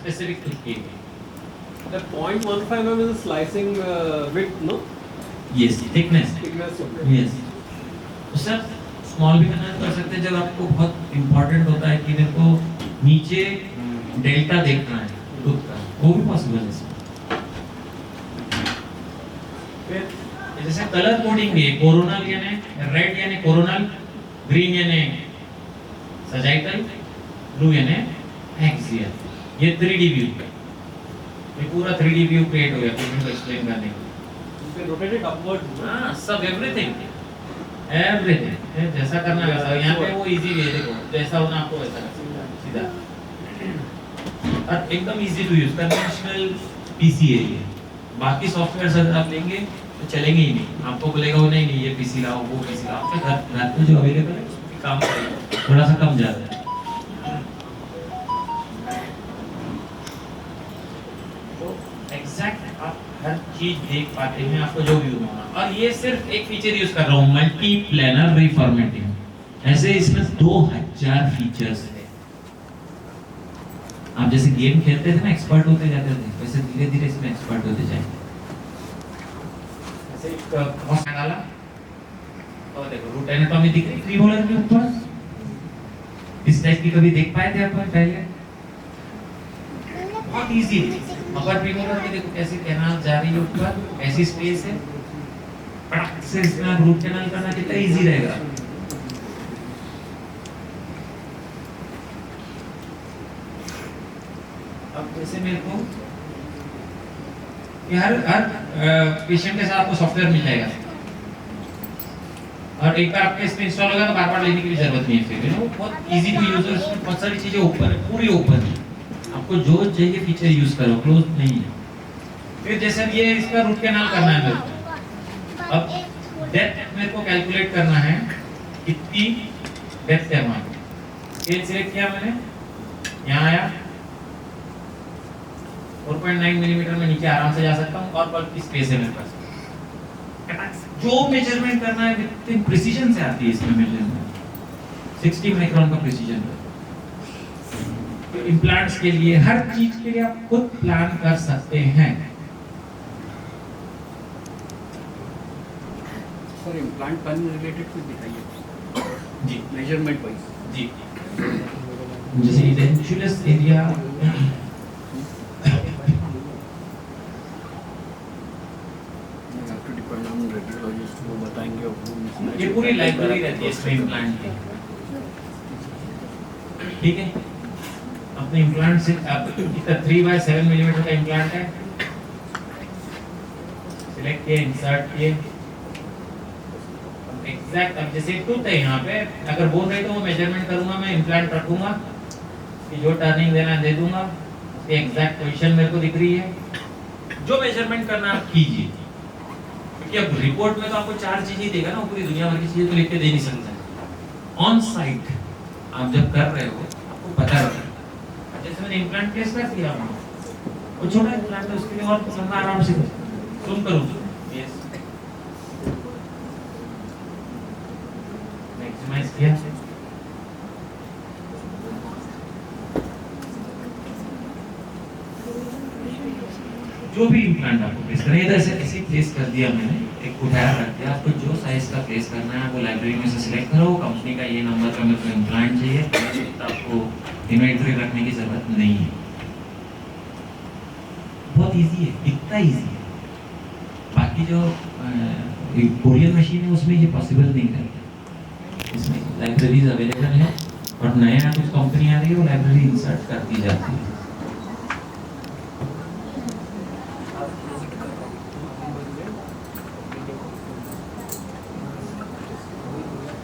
specific to KB. The 0.15 mm is a slicing width, no? Yes, thickness. Thickness of it. Yes. तो sir small भी कर सकते हैं जब आपको बहुत इम्पोर्टेंट होता है कि मेरे को नीचे डेल्टा देखना है टूथ का, वो भी पॉसिबल है इसमें। फिर जैसे कलर कोडिंग भी है, कोरोनल यानी रेड यानी कोरोनल, ग्रीन यानी सजाइटल, ब्लू यानी एक्सियल। ये 3D व्यू है, ये पूरा 3D व्यू क्रिएट हो गया पेशेंट को एक्सप्लेन करने के लिए। You can rotate it upwards. हाँ, सब एवरीथिंग जैसा करना है वैसा। यहाँ पे वो इजी वे देखो, जैसा होना आपको वैसा करना सीधा, और एकदम easy to use, conventional PC है ये। बाकी सॉफ्टवेयर अगर आप लेंगे तो चलेंगे ही नहीं, आपको बोलेगा वो नहीं ये पीसी लाओ वो पीसी लाओ, आपके घर पे जो अवेलेबल है काम करेगा, थोड़ा सा कम ज्यादा है। तो एग्जैक्ट आप हर चीज देख पाते हैं, आपको जो भी होना। और ये सिर्फ एक फीचर यूज कर रहा हूँ, मल्टी प्लेनर रिफॉर्मेटिंग। ऐसे इसमें 2000 फीचर्स है। आप जैसे गेम खेलते थे ना, एक्सपर्ट होते जाते थे, वैसे धीरे धीरे इसमें एक्सपर्ट होते जाएंगे। ऐसे एक क्रॉस डाला और देखो रूट एनाटॉमी दिख रही प्रीमोलर के ऊपर। इस टाइप की कभी देख पाए थे आप पहले? बहुत इजी है। अपर प्रीमोलर में देखो कैसे कैनाल जा रही है ऊपर, ऐसी स्पेस है, फटाक से इसमें रूट कैनाल करना कितना इजी रहेगा। अब जैसे मेरे को हर पेशेंट के साथ आपको सॉफ्टवेयर मिल जाएगा, और एक बार आपके इसमें इंस्टॉल होगा तो बार-बार लेने की भी जरूरत नहीं है। फिर बहुत इजी टू यूज है, इसमें बहुत सारी चीजें ओपन है, पूरी ओपन है, आपको जो चाहिए फीचर यूज करो, क्लोज नहीं है। फिर जैसे ये इसका रूट कैनाल करना है मेरे को, अब डेप्थ मेरे को कैलकुलेट करना है, कितनी डेप्थ है हमारी। स्केल सिलेक्ट किया मैंने, यहाँ आया 4.9 मिलीमीटर में नीचे आराम से जा सकता हूँ, और बल्ब की स्पेस है मेरे पास। जो मेजरमेंट करना है विद प्रिसीजन से आती है इसमें मेजरमेंट, 60 माइक्रोन का प्रिसीजन। तो इम्प्लांट्स के लिए, हर चीज के लिए आप खुद प्लान कर सकते हैं। सर इम्प्लांट प्लान रिलेटेड कुछ दिखाइए जी, मेजरमेंट वाइज। जी जैसे इडेंचुलस एरिया, बताएंगे ये पूरी लाइब्रेरी रहती है इसमें इम्प्लांट की। ठीक है, अपने इम्प्लांट से आप 3/7 मिलीमीटर का इम्प्लांट है, सिलेक्ट किए, इंसर्ट किए, एग्जैक्ट। अब जैसे टूथ है यहाँ पे, अगर बोल रहे तो वो मेजरमेंट करूंगा, मैं इम्प्लांट रखूंगा कि जो टर्निंग देना है दे दूंगा, उसकी एग्जैक्ट पोजीशन मेरे को दिख रही है। जो मेजरमेंट करना आप कीजिए, क्योंकि अब रिपोर्ट में तो आपको 4 चीजें ही देगा ना, पूरी दुनिया भर की चीजें तो लिख के दे नहीं सकता। ऑन साइट आप जब कर रहे हो आपको पता रहता। जैसे मैंने इम्प्लांट प्लेस कर दिया, वो छोटा इम्प्लांट है, उसके लिए और समझना आराम से सुन करूँ। यस, मैक्सिमाइज किया, जो भी इम्प्लांट आपको प्लेस करना है, इधर से ऐसे प्लेस कर दिया मैंने, एक उठाया रख दिया। आपको जो साइज का प्लेस करना है वो लाइब्रेरी में से सिलेक्ट करो, कंपनी का ये नंबर का मेरे को इम्प्लांट चाहिए, तो आपको इन्वेंटरी रखने की जरूरत नहीं है। बहुत इजी है, इतना इजी है। बाकी जो कोरियन मशीन है उसमें ये पॉसिबल नहीं करता। इसमें लाइब्रेरीज अवेलेबल है, और नया कुछ कंपनी आ रही है वो लाइब्रेरी इंसर्ट कर दी जाती है।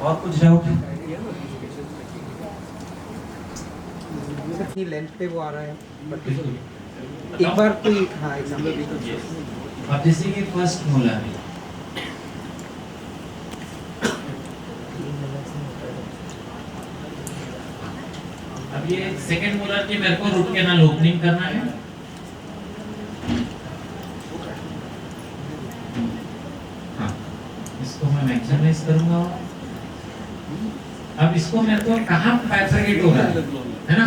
और कुछ डाउट है? कितनी लेंथ पे वो आ रहा है, बट एक बार कोई हाँ एग्जांपल दे। अब जैसे ये फर्स्ट मोलर है, अब ये सेकंड मोलर की मेरे को रूट कैनाल ओपनिंग करना है। हाँ, इसको मैं मैक्सिमाइज करूंगा। अब इसको मेरे को कहाँ बाइफरकेट हो रहा है ना?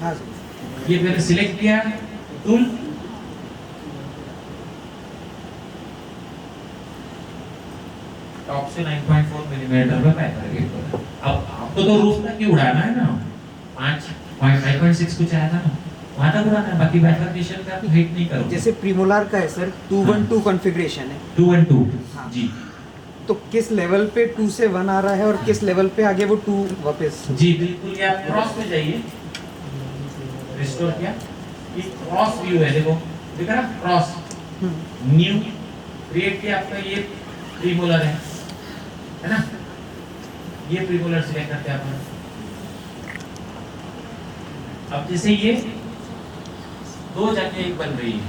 हाँ ये मैंने सिलेक्ट किया टूल, टॉप से 9.4 मिलीमीटर पे पैकर गेट। अब आपको तो रूफ तक ही उड़ाना है ना, 5.6 कुछ आया था ना, वहाँ तक उड़ाना है, बाकी बाइफरकेशन का तो हिट नहीं करोगे। जैसे प्रीमोलार का है सर 2-1-2 कॉन्फ़िगरेशन है, 2-1-2 हाँ। जी तो किस लेवल पे 2 से 1 आ रहा है और किस लेवल पे आगे वो 2 वापस? जी बिल्कुल, ये आप क्रॉस में जाइए, रिस्टोर किया, ये क्रॉस व्यू है, देखो दिख रहा क्रॉस, न्यू क्रिएट किया, आपका ये प्रीमोलर है ना, ये प्रीमोलर सिलेक्ट करते हैं अपन। अब जैसे ये दो जगह एक बन रही है,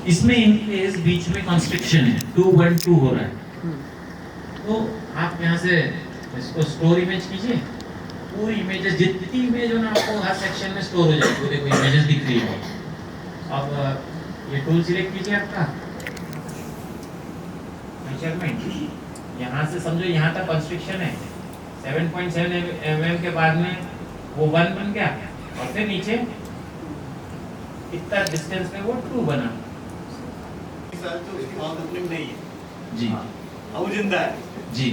इसमें इन केस बीच में कंस्ट्रक्शन है, 2-1-2 हो रहा है, तो आप यहाँ से इसको स्टोर इमेज कीजिए, पूरी इमेजेस जितनी इमेज हो ना आपको हर सेक्शन में स्टोर हो जाएगी, देखो इमेजेस दिख रही है। अब ये टूल सिलेक्ट कीजिए आपका मेजरमेंट, यहाँ से समझो यहाँ तक कंस्ट्रक्शन है 7.7 mm के बाद में वो 1 बन गया और फिर नीचे इतना डिस्टेंस में वो 2 बना। साल तो उसकी माउथ ओपनिंग नहीं है जी अब वो जिंदा है जी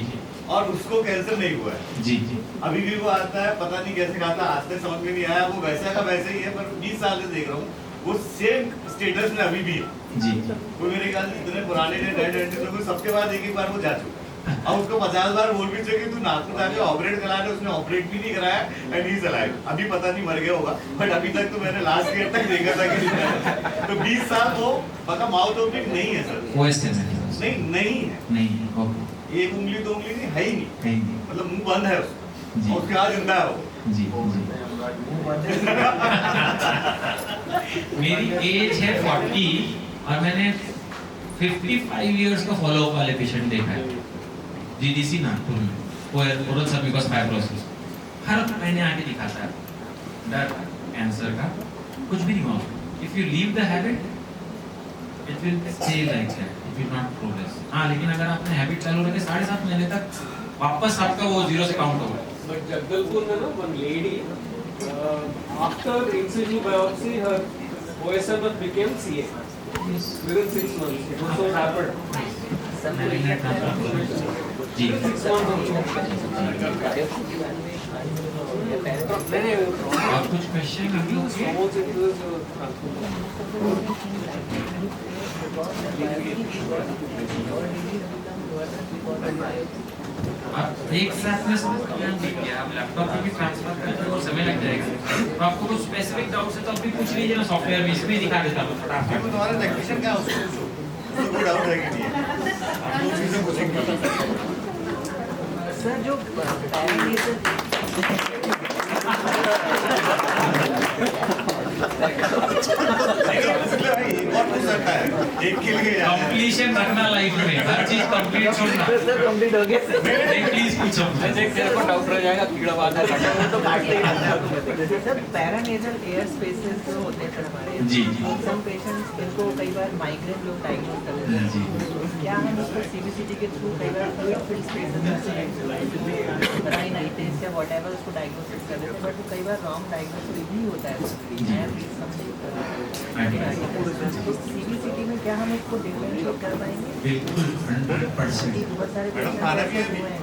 और उसको कैंसर नहीं हुआ है। जी जी अभी भी वो आता है, पता नहीं कैसे खाता, आज तक समझ में नहीं आया, वो वैसा का वैसे ही है, पर 20 साल से देख रहा हूँ वो सेम स्टेटस में अभी भी है। जी वो मेरे ख्याल से इतने पुराने डेड एंड सबके बाद एक बार वो जा चुका है। अब उसको 50 बार बोल भी चाहिए तू नाखून जाके ऑपरेट करा दे, उसने ऑपरेट भी नहीं कराया एंड ही चलाया, अभी पता नहीं मर गया होगा, बट अभी तक तो मैंने लास्ट ईयर तक देखा था कि तो 20 साल वो पता माउथ ओपनिंग नहीं है सर, वैसे नहीं है, नहीं है, ओके, एक उंगली 2 उंगली नहीं है ही नहीं, नहीं नहीं, मतलब मुंह बंद है उसका जी। और उसके आज जिंदा है वो। जी जी मेरी एज है 40 और मैंने 55 इयर्स का फॉलो अप वाले पेशेंट देखा है जीडीसी नागपुर में, ओरल सर्विकस फाइब्रोसिस, हर महीने आके दिखाता है, डर कैंसर का कुछ भी नहीं हुआ। If you leave the habit it will stay like that, it will not progress. हाँ, लेकिन अगर आपने हैबिट चालू रखे 7.5 महीने तक वापस आपका वो 0 से काउंट होगा। But Jagdalpur में ना one lady after incision biopsy her OSM became CA within 6 months. It also happened. Ji 6 months. और कुछ क्वेश्चन अभी आप एक साथ में सब देखिए, आप लैपटॉप पे भी ट्रांसफर करते हो, समय लग जाएगा, तो आपको कुछ स्पेसिफिक डाउट है तो अभी पूछ लीजिए ना, सॉफ्टवेयर में इसमें दिखा देता हूँ फटाफट। तुम्हारा टेक्नीशियन क्या है उसको कोई डाउट है कि नहीं है, आप लोग चीजें पूछेंगे सर जो और पूछ सकता है, एक के लिए कंप्लीशन रखना लाइफ में, हर चीज कंप्लीट छोड़ना। सर कंप्लीट हो गया नहीं प्लीज पूछो। तेरे को डाउट रह जाएगा कीड़ा बात है तो काटते ही रहते हैं। सर पैरानेजल एयर स्पेसेस जो होते हैं हमारे, जी, जी। सम पेशेंट्स इनको कई बार माइग्रेन लोग डायग्नोज कर लेते हैं, जी। क्या हम उसको सीबीसीटी के थ्रू कई बार फ्लूइड फिल्ड स्पेसेस राइनाइटिस या व्हाटएवर उसको डायग्नोसिस कर देते हैं, बट वो कई बार रॉन्ग डायग्नोसिस भी होता है। तो सीबीसीटी में क्या हम इसको डिफरेंशिएट कर पाएंगे? बिल्कुल 100%। बहुत सारे मैडम, खाना भी है? पेशेंट्स हुए हैं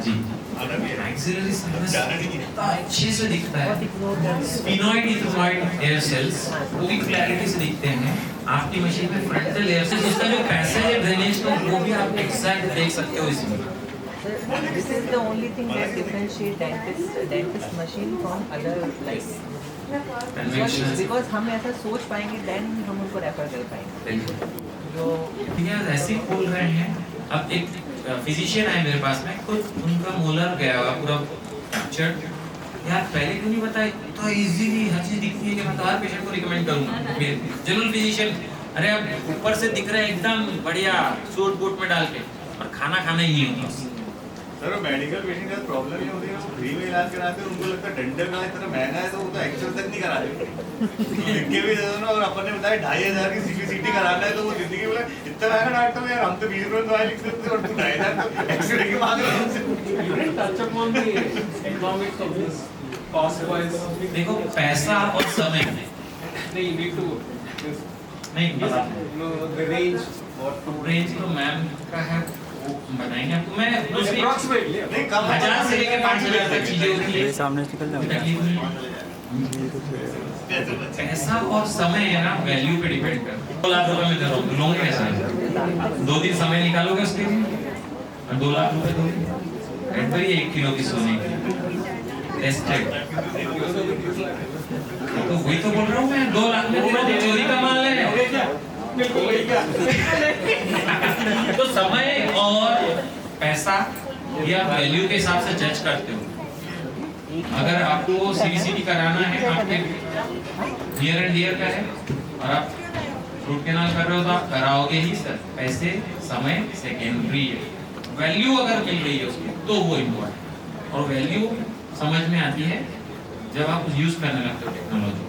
जी खाना भी है। एक्सिलरी सर्विस जाना नहीं है। इतना अच्छे से दिखता बहुत है, इग्नोर कर रहे हैं। स्पिनॉइड इथेनॉइड एयर सेल्स पूरी क्लैरिटी से दिखते हैं आपकी मशीन में, फ्रंटल एयर सेल्स, उसका जो पैसेज है ड्रेनेज का वो भी आप एग्जैक्ट देख सकते हो इसमें। Sir, this is the only thing that differentiate dentist machine from other like conventional because हम ऐसा सोच पाएंगे then हम उनको रेफर कर पाएंगे। जो भैया ऐसे ही बोल रहे हैं। अब एक फिजिशियन है मेरे पास में, खुद उनका मोलर गया हुआ पूरा कैप्चर्ड, यार पहले क्यों नहीं बताया, तो इजीली हर चीज दिखती है कि मैं तो हर पेशेंट को रिकमेंड करूंगा, जनरल फिजिशियन, अरे अब ऊपर से दिख रहा है एकदम बढ़िया सूट बूट में डाल के, और खाना खाना ही नहीं होगा। सर वो मेडिकल पेशेंट का प्रॉब्लम ये होती है, वो फ्री में इलाज कराते हैं, उनको लगता है डेंटल का इतना महंगा है तो वो तो एक्सरे तक नहीं करा देते। लिख के भी दे दो ना, और अपन ने बताया 2500 की सीबीसीटी कराना है तो वो जिंदगी बोला इतना महंगा डॉक्टर है यार, हम तो 20 रुपए दवाई लिख देते हैं और तू 2500 एक्सरे की मांग रहा है। You didn't touch upon the economics of this. cost wise? देखो पैसा और समय No, you need to नहीं पता the range or to range तो मैम का है वो बनाएंगे आपको मैं दूसरी approximately. नहीं कम 1000 से लेकर 5000 तक चीजें होती है सामने से निकल कोई तकलीफ नहीं है। पैसा और समय है ना वैल्यू पे डिपेंड करता है। 2 लाख रुपए में दे रहा हूँ लोगे कैसे 2 दिन समय निकालोगे उसके लिए और 2 लाख रुपए दोगे कैडबरी 1 किलो की सोने की टेस्टेड तो वही तो बोल रहा हूँ मैं 2 लाख में दे रहा हूँ चोरी का माल है तो समय और पैसा या वैल्यू के हिसाब से जज करते हो अगर आपको सीबीसीटी कराना है आपके नियर एंड डियर का है और आप रूट कैनाल कर रहे हो तो आप कराओगे ही सर पैसे समय सेकेंडरी है वैल्यू अगर मिल गई है उसकी तो वो इम्पोर्टेंट और वैल्यू समझ में आती है जब आप यूज करने लगते हो टेक्नोलॉजी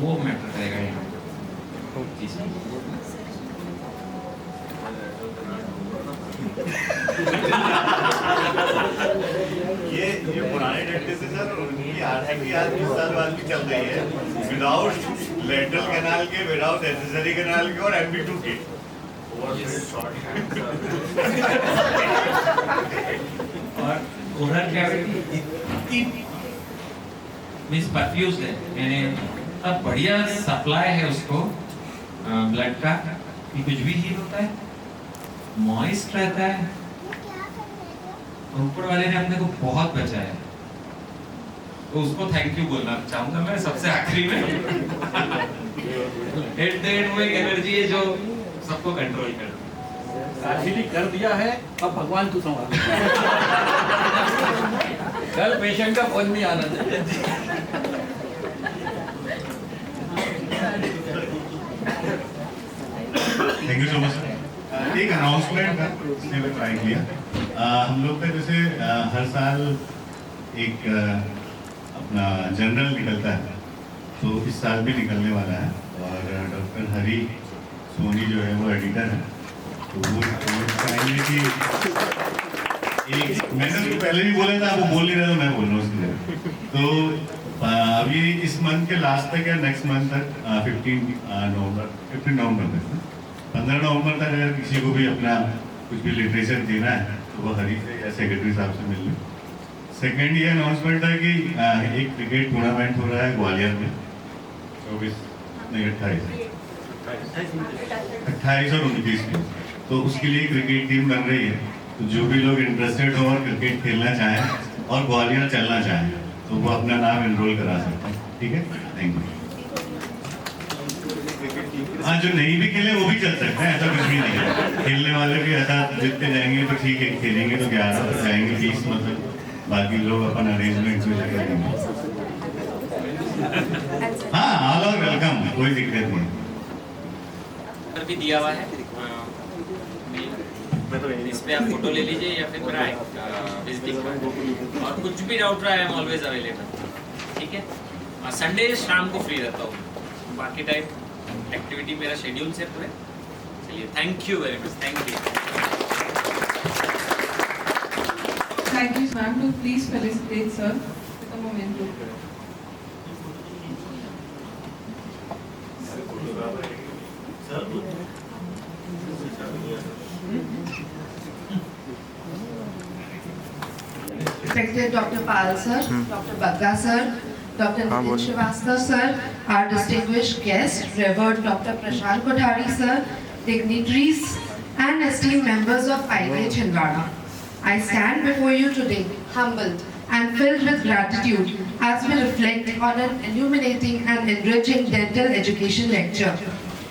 वो मैटर करेगा यहाँ जी सर ये पुराने डंडे से सर उनकी आरसीबी आज 20 साल बाद भी चल रही है विदाउट लेटरल कैनाल के विदाउट एक्सेसरी कैनाल के और MB2 के और ओरल कैविटी इतनी मिस परफ्यूज है यानी अब बढ़िया सप्लाई है उसको ब्लड का कि कुछ भी हील होता है मॉइस्ट रहता है ऊपर वाले ने अपने को बहुत बचाया तो उसको थैंक यू बोलना चाहूंगा मैं सबसे आखिरी में एट द एंड वो एक एनर्जी है जो सबको कंट्रोल करती आखिरी कर दिया है अब भगवान तू संभाल कल पेशेंट का फोन नहीं आना चाहिए थैंक यू सो मच एक अनाउंसमेंट था इसने भी ट्राई किया हम लोग का जैसे हर साल एक अपना जनरल निकलता है तो इस साल भी निकलने वाला है और डॉक्टर हरी सोनी जो है वो एडिटर है तो वो चाहेंगे कि एक मैंने तो पहले भी बोला था वो बोल नहीं रहा था मैं बोल रहा हूँ उसकी जगह तो अभी इस मंथ के लास्ट तक या नेक्स्ट मंथ तक 15 नवंबर तक 15 नवंबर तक अगर किसी को भी अपना कुछ भी लिटरेचर देना है तो वो हरी से या सेक्रेटरी साहब से मिल लो। सेकेंड ये अनाउंसमेंट था कि एक क्रिकेट टूर्नामेंट हो रहा है ग्वालियर में 28 और 29 में तो उसके लिए क्रिकेट टीम बन रही है तो जो भी लोग इंटरेस्टेड हो और क्रिकेट खेलना चाहें और ग्वालियर चलना चाहें तो वो अपना नाम एनरोल करा सकते हैं ठीक है थैंक यू। हाँ जो नहीं भी खेले वो भी चल सकते हैं ऐसा कुछ भी नहीं है खेलने वाले भी ऐसा जीतते जाएंगे तो ठीक है खेलेंगे तो 11 तक जाएंगे 20 मतलब बाकी लोग अपन अरेंजमेंट में कर देंगे। हाँ ऑल आर वेलकम कोई दिक्कत नहीं भी दिया हुआ है इस पे आप फोटो ले लीजिए या फिर मेरा विजिटिंग कार्ड और कुछ भी डाउट रहा है आई एम ऑलवेज अवेलेबल ठीक है संडे शाम को फ्री रहता हूँ बाकी टाइम एक्टिविटी मेरा शेड्यूल से पूरे चलिए thank you very much thank you Thank you, ma'am. To please felicitate sir with a memento. Respected Dr. Pal sir, Dr. Bagga sir, Dr. Nitin Srivastava sir, our distinguished guest, Revered Dr. Prashant Kothari sir, dignitaries and esteemed members of IIT Chhindwara. I stand before you today humbled and filled with gratitude as we reflect on an illuminating and enriching dental education lecture.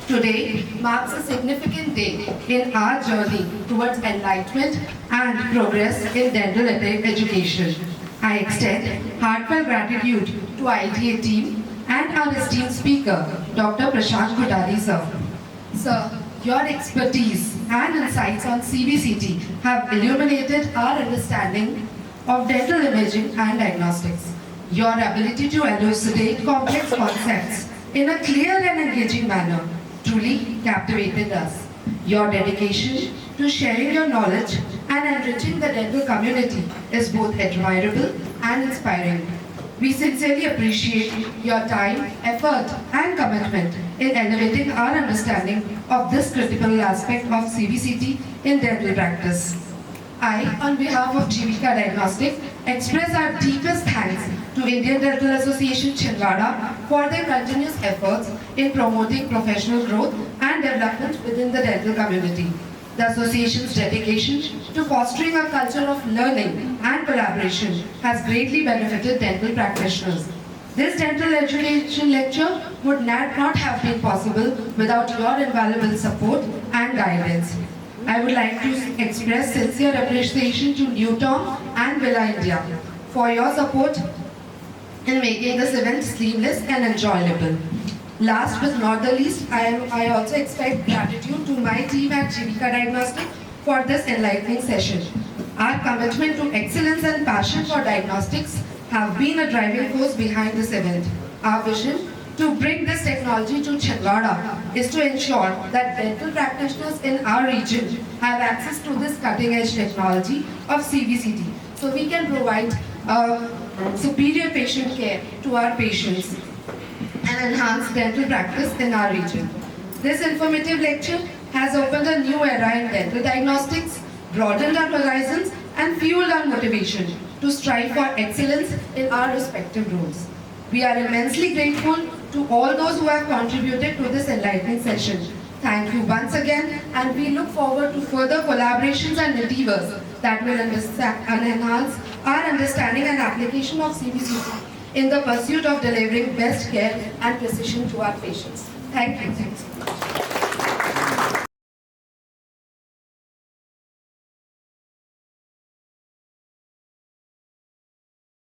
Today marks a significant day in our journey towards enlightenment and progress in dental education. I extend heartfelt gratitude to ITA team and our esteemed speaker, Dr. Prashant Kothari sir. Sir, your expertise and insights on CBCT have illuminated our understanding of dental imaging and diagnostics. Your ability to elucidate complex concepts in a clear and engaging manner truly captivated us. Your dedication to sharing your knowledge and enriching the dental community is both admirable and inspiring. We sincerely appreciate your time, effort and commitment in elevating our understanding of this critical aspect of CBCT in dental practice. I, on behalf of Jivika Diagnostic, express our deepest thanks to Indian Dental Association Chhindwara for their continuous efforts in promoting professional growth and development within the dental community. The association's dedication to fostering a culture of learning and collaboration has greatly benefited dental practitioners. This dental education lecture would not have been possible without your invaluable support and guidance. I would like to express sincere appreciation to Newtom and Villa India for your support in making this event seamless and enjoyable. Last but not the least, I also expect gratitude to my team at Jivika Diagnostic for this enlightening session. Our commitment to excellence and passion for diagnostics have been a driving force behind this event. Our vision to bring this technology to Chhindwara is to ensure that dental practitioners in our region have access to this cutting-edge technology of CBCT, so we can provide superior patient care to our patients and enhance dental practice in our region. This informative lecture has opened a new era in dental diagnostics, broadened our horizons and fueled our motivation to strive for excellence in our respective roles. We are immensely grateful to all those who have contributed to this enlightening session. Thank you once again, and we look forward to further collaborations and endeavors that will enhance our understanding and application of CBCT in the pursuit of delivering best care and precision to our patients. Thank you.